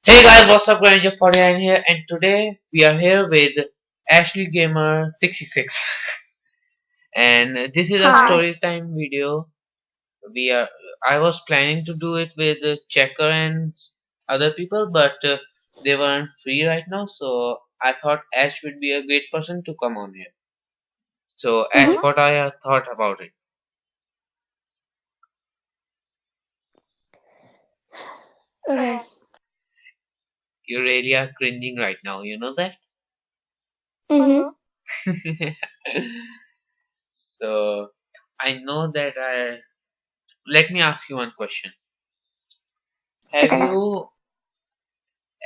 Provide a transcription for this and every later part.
Hey guys, what's up? Ranger 49 here, and today we are here with Ashley Gamer 66, and this is a Hi. story time video. We are. I was planning to do it with Checker and other people, but they weren't free right now, so I thought Ash would be a great person to come on here. So Ash, Mm-hmm. what I thought about it? Okay. You really are cringing right now. You know that? Mm-hmm. So I know that I. Let me ask you one question. Have Okay. you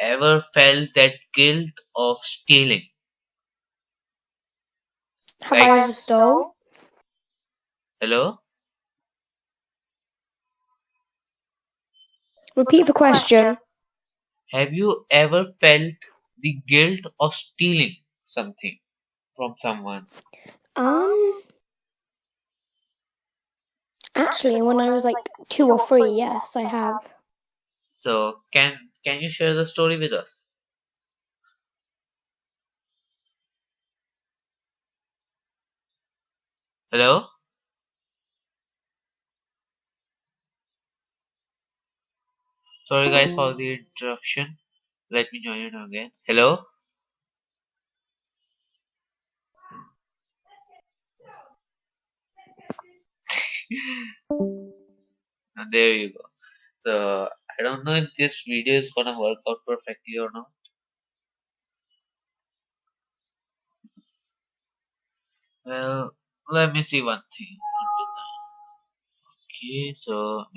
ever felt that guilt of stealing? Have Like, I ever stole? hello? Repeat the question. Have you ever felt the guilt of stealing something from someone? Um, Actually, when I was like 2 or 3, yes, I have. So, can you share the story with us? Hello? Sorry guys for the interruption. Let me join you again. Hello? And there you go. So, I don't know if this video is gonna work out perfectly or not. Well, let me see one thing. Okay, so